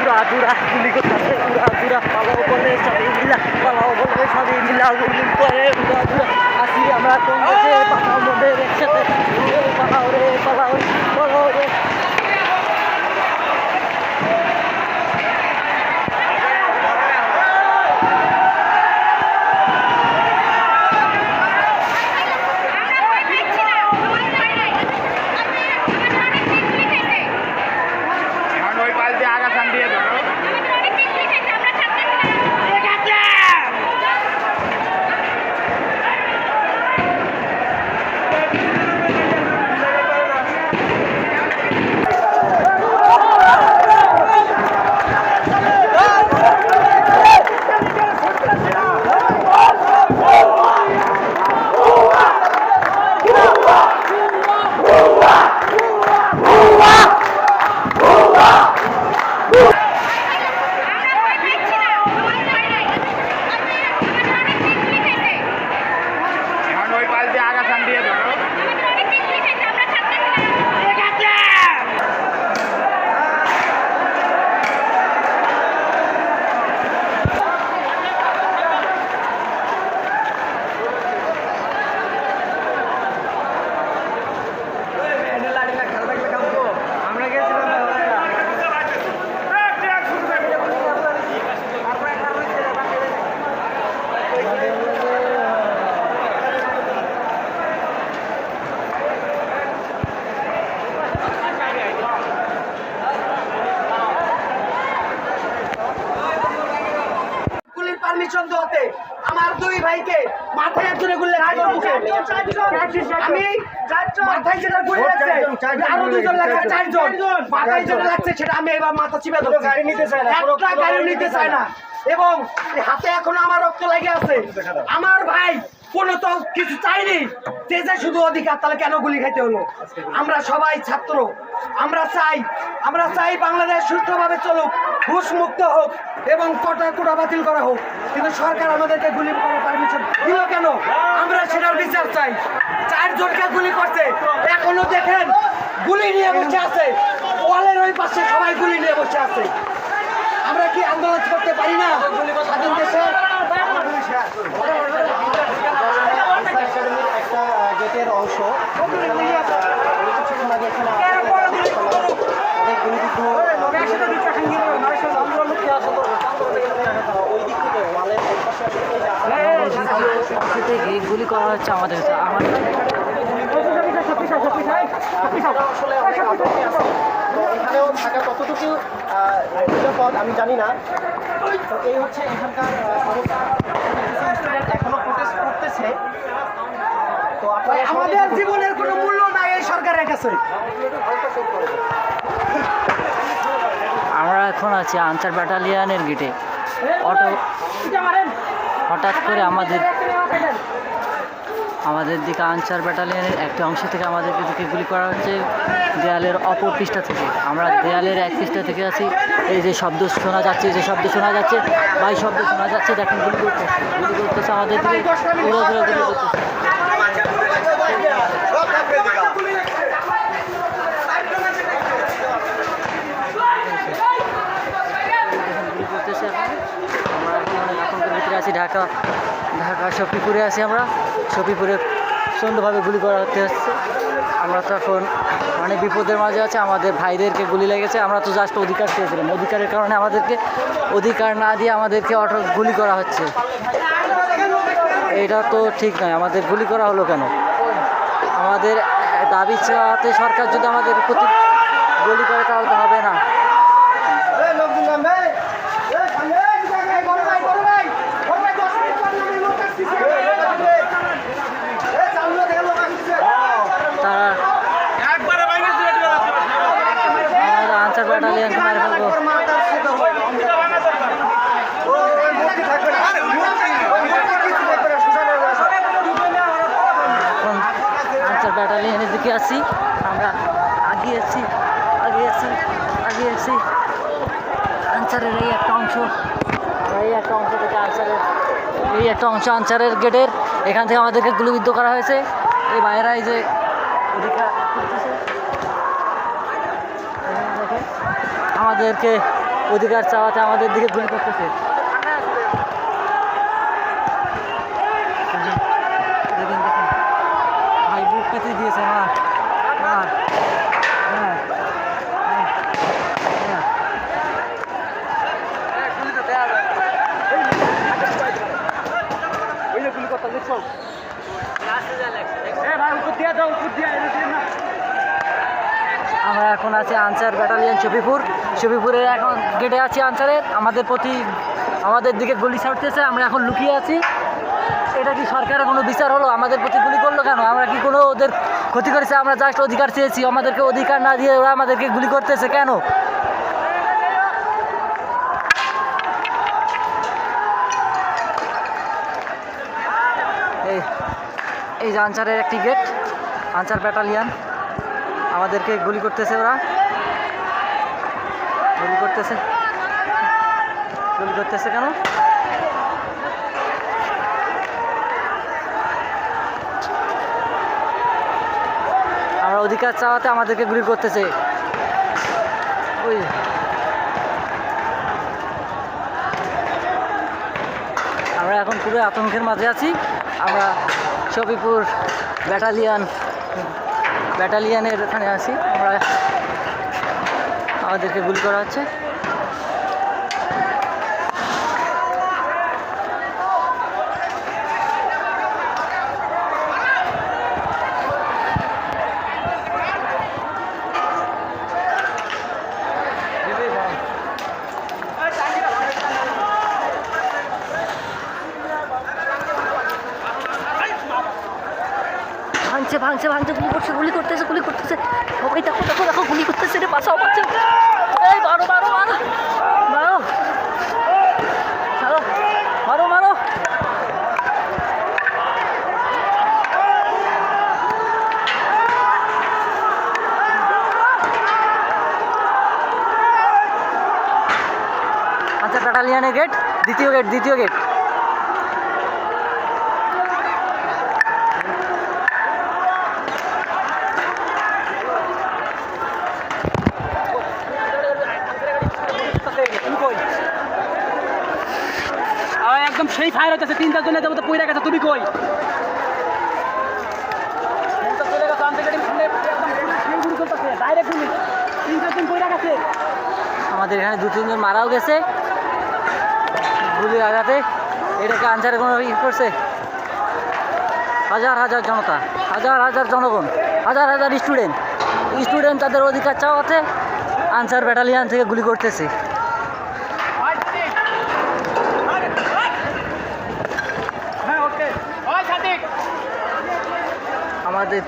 উড়া গুলি করতেছে, উড়া পালাও বলে সবই মিলা, পালাও বলে সবই মিলা গুলি করে উড়া আসি আমরা কংগ্রেসে পালাও মধ্যে একসাথে পালাও রে পালাও রে। পারমিশন দেওয়াতে আমার দুই ভাইকে মাথায় একজনে গুলি লাগছে, আমি মাথায় যেটা গুলি লাগছে আরো দুজন লাগছে, চারজন মাথায় যেটা লাগছে সেটা আমি এবার মাথা চিপে ধরছি, গাড়ি নিতে চাই না, একটা গাড়ি নিতে চায় না এবং হাতে এখনো আমার রক্ত লেগে আছে। আমার ভাই কোনো তো কিছু চাইনি, যে শুধু অধিকার, তাহলে কেন গুলি খাইতে হলো? আমরা সবাই ছাত্র, আমরা চাই বাংলাদেশ সুষ্ঠুভাবে চলুক, ঘুষ মুক্ত হোক এবং কোটা বাতিল করা হোক, কিন্তু সরকার আমাদেরকে গুলি করার পারমিশন দিল কেন? আমরা সেটার বিচার চাই। চারজনকে গুলি করছে, এখনো দেখেন গুলি নিয়ে বসে আছে, ওয়ালের ওই পাশে সবাই গুলি নিয়ে বসে আছে। আমরা কি আন্দোলন করতে পারি না স্বাধীন দেশে? একটা গেটের অংশ গুলি করা হচ্ছে আমাদের এখানেও থাকা কতটুকু নিরাপদ আমি জানি না। তো এই হচ্ছে এখানকার অবস্থা, এখনো প্রোটেস্ট করতেছে। তো আমাদের জীবনের কোনো মূল্য নাই এই সরকারের কাছে। আমরা এখন আছি আনসার ব্যাটালিয়নের গেটে। অটো হঠাৎ করে আমাদের দিকে আনসার ব্যাটালিয়নের একটা অংশ থেকে আমাদেরকে দিকে গুলি করা হচ্ছে দেয়ালের অপর পৃষ্ঠা থেকে। আমরা দেয়ালের এক পৃষ্ঠা থেকে আছি। এই যে শব্দ শোনা যাচ্ছে, ভাই শব্দ শোনা যাচ্ছে, দেখেন গুলি করতেছে আমাদের দিকে, উড়ো গুলি করতেছে। আমরা ভিতরে আছি ঢাকা শফিপুরে আছি। আমরা শফিপুরে সুন্দরভাবে গুলি করা হতে হচ্ছে। আমরা তো এখন অনেক বিপদের মাঝে আছে, আমাদের ভাইদেরকে গুলি লেগেছে। আমরা তো জাস্ট অধিকার চেয়েছিলাম, অধিকারের কারণে আমাদেরকে অধিকার না দিয়ে আমাদেরকে গুলি করা হচ্ছে। এটা তো ঠিক নয়, আমাদের গুলি করা হলো কেন? আমাদের দাবি চাওয়াতে সরকার যদি আমাদের প্রতি গুলি করে তাহলে তো হবে না। আনসার ব্যাটালিয়নকে মারে ফেলবো। এখন আনসার ব্যাটালিয়নের দিকে আছি, আমরা আগিয়েছি আনসারের এই একটা অংশ থেকে আনসারের গেটের এখান থেকে আমাদেরকে গুলিবিদ্ধ করা হয়েছে। এই বাইরা এই যে আমাদেরকে অধিকার চাওয়াতে আমাদের দিকে গুলি করতেছে। দেখেন দেখেন ভাই বুক পেতে দিয়েছে আমার। হ্যাঁ হ্যাঁ হ্যাঁ আমরা এখন আছি আনসার ব্যাটালিয়ন শফিপুরের এখন গেটে আছি আনসারের। আমাদের দিকে গুলি ছাড়তেছে, আমরা এখন লুকিয়ে আছি। এটা কি সরকারের কোনো বিচার হলো? আমাদের প্রতি গুলি করলো কেন? আমরা কি কোনো ওদের ক্ষতি করেছে? আমরা জাস্ট অধিকার চেয়েছি, আমাদেরকে অধিকার না দিয়ে ওরা আমাদেরকে গুলি করতেছে কেন? এই যে আনসারের একটি গেট, আনসার ব্যাটালিয়ন। আমাদেরকে গুলি করতেছে, ওরা গুলি করতেছে কেন? আমরা অধিকার চাওয়াতে আমাদেরকে গুলি করতেছে। ওই আমরা এখন পুরো আতঙ্কের মাঝে আছি। আমরা শফিপুর ব্যাটালিয়নের এখানে আছি। আমাদেরকে গুলি করা হচ্ছে। ভাঙছে গুলি করতেছে সবাই দেখো গুলি করতেছে রে, বাঁচাও এই মারো আচ্ছা, ব্যাটালিয়নের গেট, দ্বিতীয় গেট। একদম সেই ফায়ার হচ্ছে, 3-4 জনের যাবো তো পইরা গেছে। তুমি কই? আমাদের এখানে 2-3 জন মারাও গেছে গুলির আঘাতে। এটাকে আনসারে কোনো ই করছে? হাজার জনতা, হাজার জনগণ, হাজার স্টুডেন্ট তাদের অধিকার চাওয়াতে আনসার ব্যাটালিয়ন থেকে গুলি করতেছে। আমাদের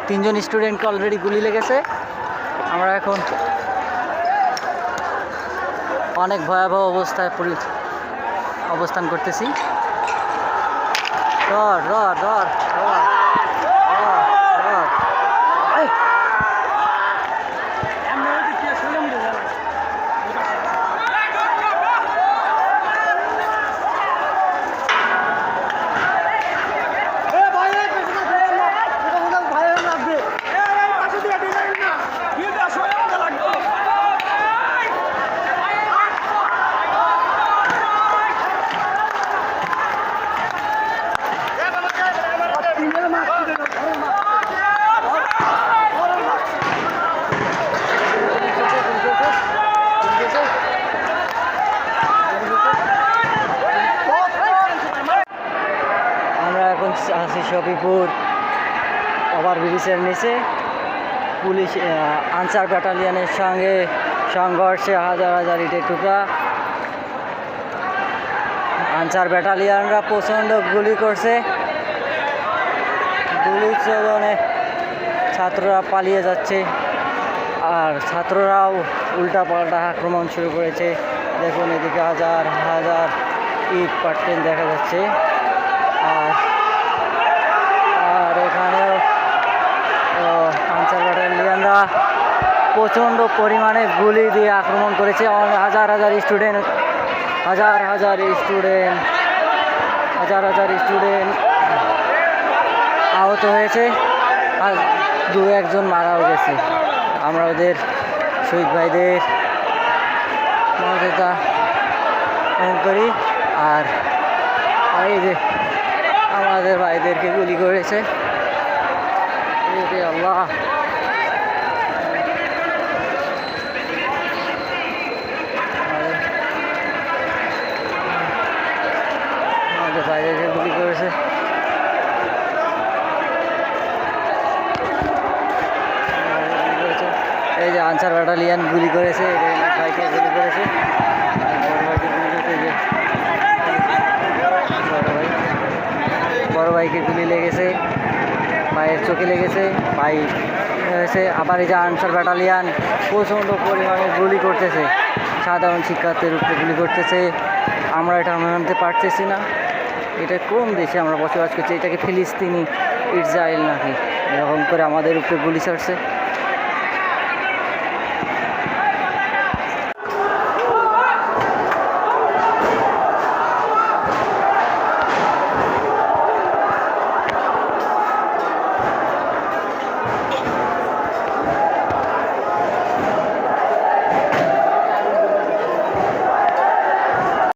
3 জন স্টুডেন্টকে অলরেডি গুলি লেগেছে। আমরা এখন অনেক ভয়াবহ অবস্থায় অবস্থান করতেছি। আছি শফিপুর ওভারব্রিজের নিচে। পুলিশ আনসার ব্যাটালিয়নের সঙ্গে সংঘর্ষে হাজার ইটের টুকরা। আনসার ব্যাটালিয়নরা প্রচণ্ড গুলি করছে। গুলির চলনে ছাত্ররা পালিয়ে যাচ্ছে, আর ছাত্ররাও উল্টাপাল্টা আক্রমণ শুরু করেছে। দেখুন এদিকে হাজার ইট পাটকেল দেখা যাচ্ছে। আর এখানেও আনসার ব্যাটালিয়নরা প্রচণ্ড পরিমাণে গুলি দিয়ে আক্রমণ করেছে। হাজার স্টুডেন্ট আহত হয়েছে, আর 2-1 জন মারাও গেছে। আমরা ওদের শহীদ ভাইদের মর্যাদা পালন করি। আর এই যে আমাদের ভাইদেরকে গুলি করেছে, এই যে আল্লাহ, আমাদের ভাইদেরকে গুলি করেছে। এই যে আনসার ব্যাটালিয়ান গুলি করেছে, এই যে ভাইকে গুলি করেছে, বড় ভাইকে গুলি লেগেছে, ভাইয়ের চোখে লেগেছে, ভাই হয়েছে। আবার এই যে আনসার ব্যাটালিয়ান প্রচণ্ড পরিমাণে গুলি করতেছে, সাধারণ শিক্ষার্থীর উপরে গুলি করতেছে। আমরা এটা মানতে পারতেছি না। এটা কোন দেশে আমরা বসবাস করছি? এটাকে ফিলিস্তিনি ইসরায়েল নাকি এরকম করে আমাদের উপরে গুলি ছাড়ছে।